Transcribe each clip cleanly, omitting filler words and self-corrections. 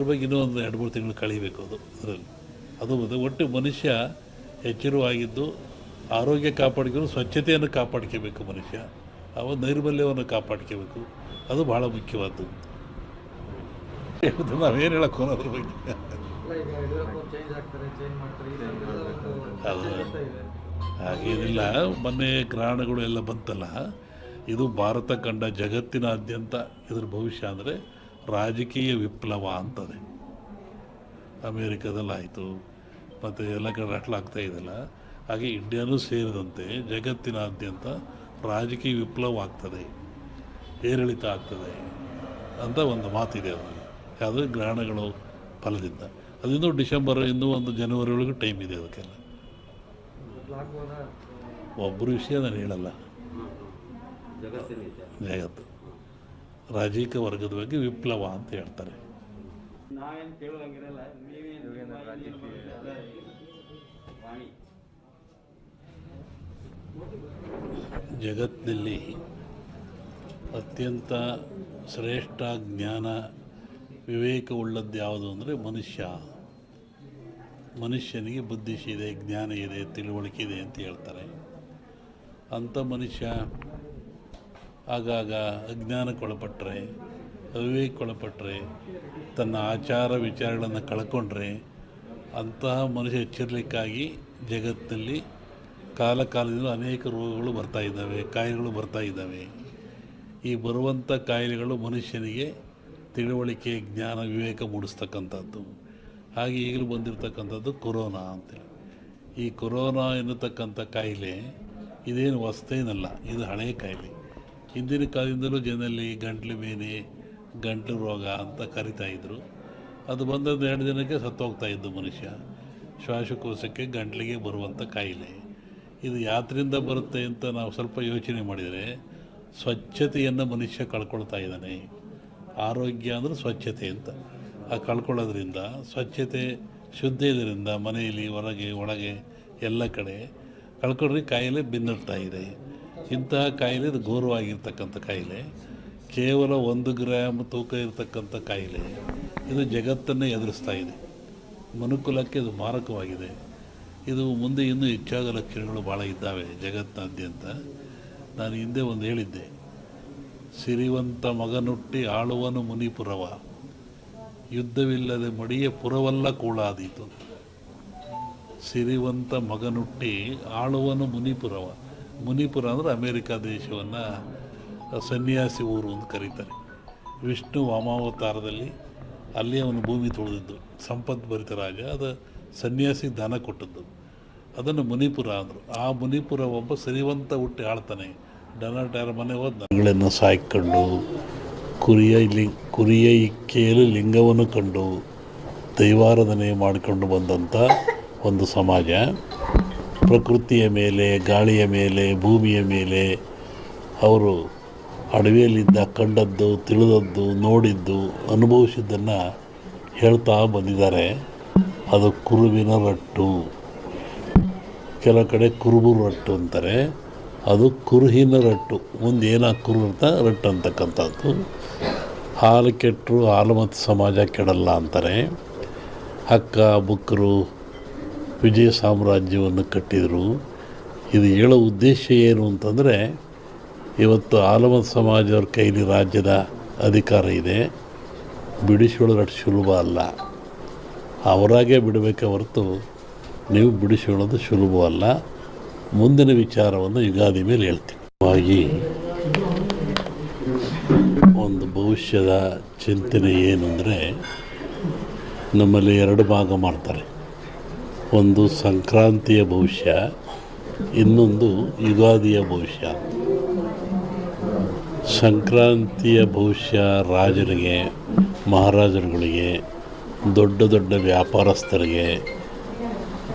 ಅದ್ರ ಬಗ್ಗೆ ಇನ್ನೂ ಒಂದು 2-3 ತಿಂಗಳು ಕಳೀಬೇಕು ಅದರಲ್ಲಿ. ಅದು ಒಟ್ಟು ಮನುಷ್ಯ ಎಚ್ಚರವಾಗಿದ್ದು ಆರೋಗ್ಯ ಕಾಪಾಡ್ಕೊಂಡು ಸ್ವಚ್ಛತೆಯನ್ನು ಕಾಪಾಡ್ಕೋಬೇಕು ಮನುಷ್ಯ. ನೈರ್ಮಲ್ಯವನ್ನು ಕಾಪಾಡ್ಕೋಬೇಕು. ಅದು ಭಾಳ ಮುಖ್ಯವಾದ್ದು. ನಾವೇನು ಹೇಳೋಕ್ಕೋ ಅದ್ರ ಬಗ್ಗೆ. ಅದು ಹಾಗೇನಿಲ್ಲ. ಮೊನ್ನೆ ಗ್ರಹಣಗಳು ಎಲ್ಲ ಬಂತಲ್ಲ, ಇದು ಭಾರತ ಕಂಡ ಜಗತ್ತಿನಾದ್ಯಂತ ಇದ್ರ ಭವಿಷ್ಯ ಅಂದರೆ ರಾಜಕೀಯ ವಿಪ್ಲವ ಅಂತದೆ. ಅಮೇರಿಕಾದಲ್ಲಾಯಿತು, ಮತ್ತು ಎಲ್ಲ ಕಡೆ ಆಗ್ತಾ ಇದೆಯಲ್ಲ, ಹಾಗೆ ಇಂಡಿಯಾನೂ ಸೇರಿದಂತೆ ಜಗತ್ತಿನಾದ್ಯಂತ ರಾಜಕೀಯ ವಿಪ್ಲವ ಆಗ್ತದೆ, ಏರಿಳಿತ ಆಗ್ತದೆ ಅಂತ ಒಂದು ಮಾತಿದೆ. ಅದು ಗ್ರಹಣಗಳು ಫಲದಿಂದ. ಅದಿನ್ನೂ ಡಿಸೆಂಬರ್, ಇನ್ನೂ ಒಂದು ಜನವರಿ ಒಳಗೆ ಟೈಮ್ ಇದೆ ಅದಕ್ಕೆಲ್ಲ. ಒಬ್ಬರ ವಿಷಯ ನಾನು ಹೇಳಲ್ಲ, ಜಗತ್ತು ರಾಜಕೀಯ ವರ್ಗದ ಬಗ್ಗೆ ವಿಪ್ಲವ ಅಂತ ಹೇಳ್ತಾರೆ. ಜಗತ್ತಿನಲ್ಲಿ ಅತ್ಯಂತ ಶ್ರೇಷ್ಠ ಜ್ಞಾನ ವಿವೇಕವುಳ್ಳದ್ದು ಯಾವುದು ಅಂದರೆ ಮನುಷ್ಯನಿಗೆ ಬುದ್ಧಿಶಿದೆ, ಜ್ಞಾನ ಇದೆ, ತಿಳುವಳಿಕೆ ಇದೆ ಅಂತ ಹೇಳ್ತಾರೆ. ಅಂಥ ಮನುಷ್ಯ ಆಗಾಗ ಅಜ್ಞಾನಕ್ಕೊಳಪಟ್ಟರೆ, ಅವಿವೇಕಕ್ಕೊಳಪಟ್ಟರೆ, ತನ್ನ ಆಚಾರ ವಿಚಾರಗಳನ್ನು ಕಳ್ಕೊಂಡ್ರೆ ಅಂತಹ ಮನುಷ್ಯ ಎಚ್ಚರಿಲಿಕ್ಕಾಗಿ ಜಗತ್ತಿನಲ್ಲಿ ಕಾಲದಿಂದ ಅನೇಕ ರೋಗಗಳು ಬರ್ತಾಯಿದ್ದಾವೆ, ಕಾಯಿಲೆಗಳು ಬರ್ತಾಯಿದ್ದಾವೆ. ಈ ಬರುವಂಥ ಕಾಯಿಲೆಗಳು ಮನುಷ್ಯನಿಗೆ ತಿಳುವಳಿಕೆ, ಜ್ಞಾನ, ವಿವೇಕ ಮೂಡಿಸ್ತಕ್ಕಂಥದ್ದು. ಹಾಗೆ ಈಗಲೂ ಬಂದಿರತಕ್ಕಂಥದ್ದು ಕೊರೋನಾ ಅಂತೇಳಿ. ಈ ಕೊರೋನಾ ಎನ್ನತಕ್ಕಂಥ ಕಾಯಿಲೆ ಇದೇನು ಹೊಸ್ತೇನಲ್ಲ, ಇದು ಹಳೆಯ ಕಾಯಿಲೆ. ಹಿಂದಿನ ಕಾಲದಿಂದಲೂ ಜನರಲ್ಲಿ ಗಂಟ್ಲು ಬೇನೆ, ಗಂಟಲು ರೋಗ ಅಂತ ಕರಿತಾಯಿದ್ರು. ಅದು ಬಂದದ್ದು 2 ದಿನಕ್ಕೆ ಸತ್ತೋಗ್ತಾಯಿದ್ದು ಮನುಷ್ಯ. ಶ್ವಾಸಕೋಶಕ್ಕೆ, ಗಂಟ್ಲಿಗೆ ಬರುವಂಥ ಕಾಯಿಲೆ. ಇದು ಯಾತ್ರಿಂದ ಬರುತ್ತೆ ಅಂತ ನಾವು ಸ್ವಲ್ಪ ಯೋಚನೆ ಮಾಡಿದರೆ, ಸ್ವಚ್ಛತೆಯನ್ನು ಮನುಷ್ಯ ಕಳ್ಕೊಳ್ತಾ ಇದ್ದಾನೆ. ಆರೋಗ್ಯ ಅಂದರೆ ಸ್ವಚ್ಛತೆ ಅಂತ. ಆ ಕಳ್ಕೊಳ್ಳೋದ್ರಿಂದ, ಸ್ವಚ್ಛತೆ ಶುದ್ಧ ಇದರಿಂದ ಮನೆಯಲ್ಲಿ, ಹೊರಗೆ, ಒಳಗೆ ಎಲ್ಲ ಕಡೆ ಕಳ್ಕೊಂಡ್ರೆ ಕಾಯಿಲೆ ಬೆನ್ನಡ್ತಾ ಇದೆ. ಇಂತಹ ಕಾಯಿಲೆ ಇದು ಘೋರವಾಗಿರ್ತಕ್ಕಂಥ ಕಾಯಿಲೆ. ಕೇವಲ 1 ಗ್ರಾಮ್ ತೂಕ ಇರತಕ್ಕಂಥ ಕಾಯಿಲೆ ಇದು ಜಗತ್ತನ್ನೇ ಎದುರಿಸ್ತಾ ಇದೆ. ಮನುಕುಲಕ್ಕೆ ಇದು ಮಾರಕವಾಗಿದೆ. ಇದು ಮುಂದೆ ಇನ್ನೂ ಹೆಚ್ಚಾಗೋ ಲಕ್ಷಣಗಳು ಭಾಳ ಇದ್ದಾವೆ ಜಗತ್ತಿನಾದ್ಯಂತ. ನಾನು ಹಿಂದೆ ಒಂದು ಹೇಳಿದ್ದೆ, ಸಿರಿವಂತ ಮಗನುಟ್ಟಿ ಆಳುವನು ಮುನಿಪುರವ, ಯುದ್ಧವಿಲ್ಲದೆ ಮಡಿಯ ಪುರವಲ್ಲ ಕೂಳಾದೀತು. ಸಿರಿವಂತ ಮಗನುಟ್ಟಿ ಆಳುವನು ಮುನಿಪುರವ. ಮುನಿಪುರ ಅಂದರೆ ಅಮೇರಿಕಾ ದೇಶವನ್ನು ಸನ್ಯಾಸಿ ಊರು ಅಂತ ಕರೀತಾರೆ. ವಿಷ್ಣು ವಾಮಾವತಾರದಲ್ಲಿ ಅಲ್ಲಿ ಅವನು ಭೂಮಿ ತುಳಿದಿದ್ದು, ಸಂಪದ್ಭರಿತ ರಾಜ. ಅದು ಸನ್ಯಾಸಿ ದಾನ ಕೊಟ್ಟದ್ದು, ಅದನ್ನು ಮುನಿಪುರ ಅಂದರು. ಆ ಮುನಿಪುರ ಒಬ್ಬ ಸಿರಿವಂತ ಹುಟ್ಟಿ ಆಳ್ತಾನೆ. ಡೊನಾಲ್ಡ್ ಮನೆ ಹೋದ ದನಗಳನ್ನು ಸಾಯ್ಕೊಂಡು, ಕುರಿಯ ಇಕ್ಕೆಯಲ್ಲಿ ಲಿಂಗವನ್ನು ಕಂಡು ದೈವಾರಾಧನೆ ಮಾಡಿಕೊಂಡು ಬಂದಂಥ ಒಂದು ಸಮಾಜ. ಪ್ರಕೃತಿಯ ಮೇಲೆ, ಗಾಳಿಯ ಮೇಲೆ, ಭೂಮಿಯ ಮೇಲೆ ಅವರು ಅಡವಿಯಲ್ಲಿದ್ದ ಕಂಡದ್ದು, ತಿಳಿದದ್ದು, ನೋಡಿದ್ದು, ಅನುಭವಿಸಿದ್ದನ್ನು ಹೇಳ್ತಾ ಬಂದಿದ್ದಾರೆ. ಅದು ಕುರುವಿನ ರಟ್ಟು, ಕೆಲವು ಕಡೆ ಕುರುಬು ರಟ್ಟು ಅಂತಾರೆ. ಅದು ಕುರುಹಿನ ರಟ್ಟು. ಮುಂದೆ ಕುರು ಅಂತ ರಟ್ಟು ಅಂತಕ್ಕಂಥದ್ದು. ಹಾಲು ಕೆಟ್ಟರು ಹಾಲು ಮತ್ತು ಸಮಾಜ ಕೆಡಲ್ಲ ಅಂತಾರೆ. ಹಕ್ಕ ಬುಕ್ಕರು ವಿಜಯ ಸಾಮ್ರಾಜ್ಯವನ್ನು ಕಟ್ಟಿದರು. ಇದು ಹೇಳೋ ಉದ್ದೇಶ ಏನು ಅಂತಂದರೆ, ಇವತ್ತು ಆಲಮತ್ ಸಮಾಜದವ್ರ ಕೈಲಿ ರಾಜ್ಯದ ಅಧಿಕಾರ ಇದೆ. ಬಿಡಿಸಿಕೊಳ್ಳೋದು ಅಷ್ಟು ಸುಲಭ ಅಲ್ಲ. ಅವರಾಗೇ ಬಿಡಬೇಕೆ ಹೊರತು ನೀವು ಬಿಡಿಸಿಕೊಳ್ಳೋದು ಸುಲಭವಲ್ಲ. ಮುಂದಿನ ವಿಚಾರವನ್ನು ಯುಗಾದಿ ಮೇಲೆ ಹೇಳ್ತೀನಿ. ಹಾಗಾಗಿ ಒಂದು ಭವಿಷ್ಯದ ಚಿಂತನೆ ಏನು ಅಂದರೆ, ನಮ್ಮಲ್ಲಿ 2 ಭಾಗ ಮಾಡ್ತಾರೆ. ಒಂದು ಸಂಕ್ರಾಂತಿಯ ಭವಿಷ್ಯ, ಇನ್ನೊಂದು ಯುಗಾದಿಯ ಭವಿಷ್ಯ. ಸಂಕ್ರಾಂತಿಯ ಭವಿಷ್ಯ ರಾಜರಿಗೆ, ಮಹಾರಾಜರುಗಳಿಗೆ, ದೊಡ್ಡ ದೊಡ್ಡ ವ್ಯಾಪಾರಸ್ಥರಿಗೆ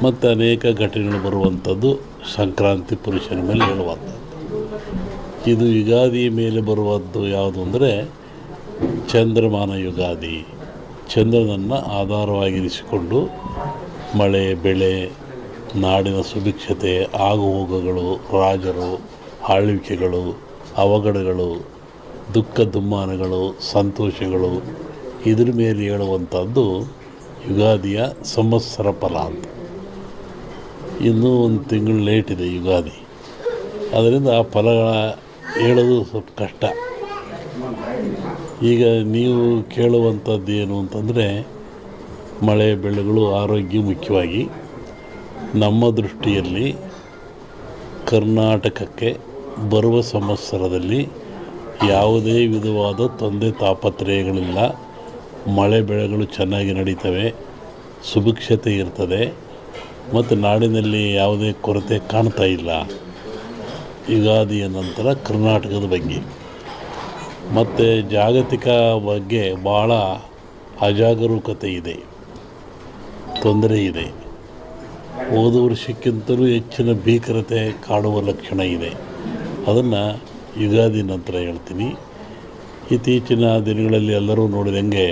ಮತ್ತು ಅನೇಕ ಘಟನೆಗಳು ಬರುವಂಥದ್ದು ಸಂಕ್ರಾಂತಿ ಪುರುಷನ ಮೇಲೆ ಹೇಳುವಂಥದ್ದು. ಇದು ಯುಗಾದಿ ಮೇಲೆ ಬರುವದ್ದು ಯಾವುದು ಅಂದರೆ ಚಂದ್ರಮಾನ ಯುಗಾದಿ. ಚಂದ್ರನನ್ನು ಆಧಾರವಾಗಿರಿಸಿಕೊಂಡು ಮಳೆ, ಬೆಳೆ, ನಾಡಿನ ಸುಭಿಕ್ಷತೆ, ಆಗುಹೋಗುಗಳು, ರಾಜರು, ಆಳ್ವಿಕೆಗಳು, ಅವಘಡಗಳು, ದುಃಖ ದುಮ್ಮಾನಗಳು, ಸಂತೋಷಗಳು ಇದ್ರ ಮೇಲೆ ಹೇಳುವಂಥದ್ದು ಯುಗಾದಿಯ ಸಂವತ್ಸರ ಫಲ ಅಂತ. ಇನ್ನೂ ಒಂದು ತಿಂಗಳು ಲೇಟ್ ಇದೆ ಯುಗಾದಿ, ಅದರಿಂದ ಆ ಫಲಗಳ ಹೇಳೋದು ಸ್ವಲ್ಪ ಕಷ್ಟ. ಈಗ ನೀವು ಕೇಳುವಂಥದ್ದು ಏನು ಅಂತಂದರೆ, ಮಳೆ ಬೆಳೆಗಳು ಆರೋಗ್ಯ ಮುಖ್ಯವಾಗಿ ನಮ್ಮ ದೃಷ್ಟಿಯಲ್ಲಿ ಕರ್ನಾಟಕಕ್ಕೆ ಬರುವ ಸಂವತ್ಸರದಲ್ಲಿ ಯಾವುದೇ ವಿಧವಾದ ತೊಂದರೆ ತಾಪತ್ರಯಗಳಿಲ್ಲ. ಮಳೆ ಬೆಳೆಗಳು ಚೆನ್ನಾಗಿ ನಡೀತವೆ, ಸುಭಿಕ್ಷತೆ ಇರ್ತದೆ ಮತ್ತು ನಾಡಿನಲ್ಲಿ ಯಾವುದೇ ಕೊರತೆ ಕಾಣ್ತಾ ಇಲ್ಲ. ಯುಗಾದಿಯ ನಂತರ ಕರ್ನಾಟಕದ ಬಗ್ಗೆ ಮತ್ತು ಜಾಗತಿಕ ಬಗ್ಗೆ ಭಾಳ ಅಜಾಗರೂಕತೆ ಇದೆ, ತೊಂದರೆ ಇದೆ. ಹೋದ ವರ್ಷಕ್ಕಿಂತಲೂ ಹೆಚ್ಚಿನ ಭೀಕರತೆ ಕಾಡುವ ಲಕ್ಷಣ ಇದೆ. ಅದನ್ನು ಯುಗಾದಿ ನಂತರ ಹೇಳ್ತೀನಿ. ಇತ್ತೀಚಿನ ದಿನಗಳಲ್ಲಿ ಎಲ್ಲರೂ ನೋಡಿದಂಗೆ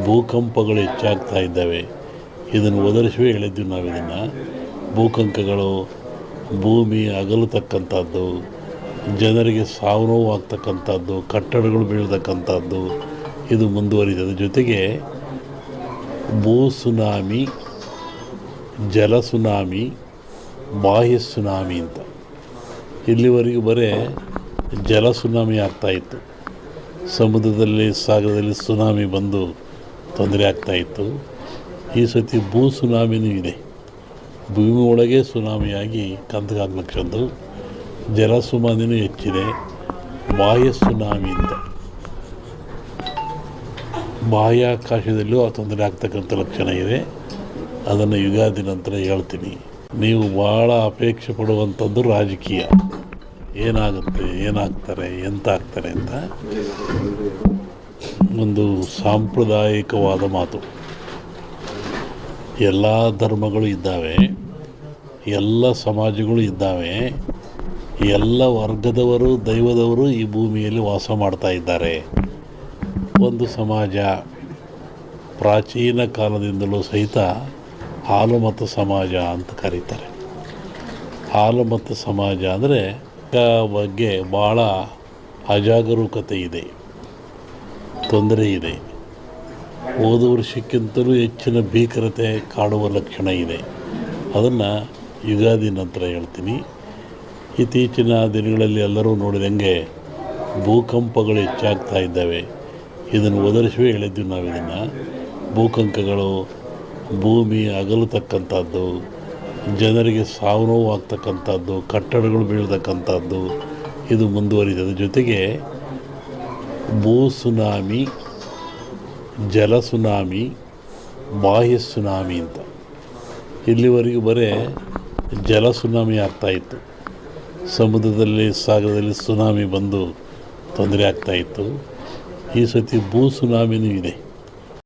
ಭೂಕಂಪಗಳು ಹೆಚ್ಚಾಗ್ತಾ ಇದ್ದಾವೆ. ಇದನ್ನು ಒದರಿಸುವೆ ಹೇಳಿದ್ವಿ ನಾವು. ಇದನ್ನು ಭೂಕಂಪಗಳು, ಭೂಮಿ ಅಗಲತಕ್ಕಂಥದ್ದು, ಜನರಿಗೆ ಸಾವು ನೋವು ಆಗ್ತಕ್ಕಂಥದ್ದು, ಕಟ್ಟಡಗಳು ಬೀಳ್ತಕ್ಕಂಥದ್ದು ಇದು ಮುಂದುವರಿತದೆ. ಜೊತೆಗೆ ಭೂ ಸುನಾಮಿ, ಜಲ ಸುನಾಮಿ, ಬಾಹ್ಯ ಸುನಾಮಿ ಅಂತ ಇಲ್ಲಿವರೆಗೂ ಬರೀ ಜಲ ಸುನಾಮಿ ಆಗ್ತಾಯಿತ್ತು. ಸಮುದ್ರದಲ್ಲಿ, ಸಾಗರದಲ್ಲಿ ಸುನಾಮಿ ಬಂದು ತೊಂದರೆ ಆಗ್ತಾಯಿತ್ತು. ಈ ಸತಿ ಭೂ ಸುನಾಮಿನೂ ಇದೆ. ಭೂಮಿ ಒಳಗೆ ಸುನಾಮಿಯಾಗಿ ಕಂದಗಾಗ್ಲಕ್ಷದ್ದು. ಜಲ ಸುನಾಮಿನೂ ಹೆಚ್ಚಿದೆ. ಬಾಹ್ಯ ಸುನಾಮಿ ಅಂತ ಬಾಹ್ಯಾಕಾಶದಲ್ಲೂ ಆ ತೊಂದರೆ ಆಗ್ತಕ್ಕಂಥ ಲಕ್ಷಣ ಇದೆ. ಅದನ್ನು ಯುಗಾದಿ ನಂತರ ಹೇಳ್ತೀನಿ. ನೀವು ಭಾಳ ಅಪೇಕ್ಷೆ ಪಡುವಂಥದ್ದು ರಾಜಕೀಯ. ಏನಾಗುತ್ತೆ, ಏನಾಗ್ತಾರೆ, ಎಂತ ಆಗ್ತಾರೆ ಅಂತ ಒಂದು ಸಾಂಪ್ರದಾಯಿಕವಾದ ಮಾತು. ಎಲ್ಲ ಧರ್ಮಗಳು ಇದ್ದಾವೆ, ಎಲ್ಲ ಸಮಾಜಗಳು ಇದ್ದಾವೆ, ಎಲ್ಲ ವರ್ಗದವರು, ದೈವದವರು ಈ ಭೂಮಿಯಲ್ಲಿ ವಾಸ ಮಾಡ್ತಾ ಇದ್ದಾರೆ. ಒಂದು ಸಮಾಜ ಪ್ರಾಚೀನ ಕಾಲದಿಂದಲೂ ಸಹಿತ ಹಾಲುಮತ ಸಮಾಜ ಅಂತ ಕರೀತಾರೆ. ಹಾಲುಮತ ಸಮಾಜ ಅಂದರೆ ಬಗ್ಗೆ ಭಾಳ ಅಜಾಗರೂಕತೆ ಇದೆ, ತೊಂದರೆ ಇದೆ. ಹೋದ ವರ್ಷಕ್ಕಿಂತಲೂ ಹೆಚ್ಚಿನ ಭೀಕರತೆ ಕಾಡುವ ಲಕ್ಷಣ ಇದೆ. ಅದನ್ನು ಯುಗಾದಿ ನಂತರ ಹೇಳ್ತೀನಿ. ಇತ್ತೀಚಿನ ದಿನಗಳಲ್ಲಿ ಎಲ್ಲರೂ ನೋಡಿದಂಗೆ ಭೂಕಂಪಗಳು ಹೆಚ್ಚಾಗ್ತಾ ಇದ್ದಾವೆ. ಇದನ್ನು ಒದರಿಸುವೆ ಹೇಳಿದ್ವಿ ನಾವು. ಇದನ್ನು ಭೂಕಂಪಗಳು, ಭೂಮಿ ಅಗಲತಕ್ಕಂಥದ್ದು, ಜನರಿಗೆ ಸಾವು ನೋವು ಆಗ್ತಕ್ಕಂಥದ್ದು, ಕಟ್ಟಡಗಳು ಬೀಳ್ತಕ್ಕಂಥದ್ದು ಇದು ಮುಂದುವರಿತದೆ. ಜೊತೆಗೆ ಭೂ ಸುನಾಮಿ, ಜಲ ಸುನಾಮಿ, ಬಾಹ್ಯ ಸುನಾಮಿ ಅಂತ ಇಲ್ಲಿವರೆಗೂ ಬರೀ ಜಲ ಸುನಾಮಿ ಆಗ್ತಾಯಿತ್ತು. ಸಮುದ್ರದಲ್ಲಿ, ಸಾಗರದಲ್ಲಿ ಸುನಾಮಿ ಬಂದು ತೊಂದರೆ ಆಗ್ತಾಯಿತ್ತು. ಈ ಸತಿ ಭೂ ಸುನಾಮಿನೂ ಇದೆ.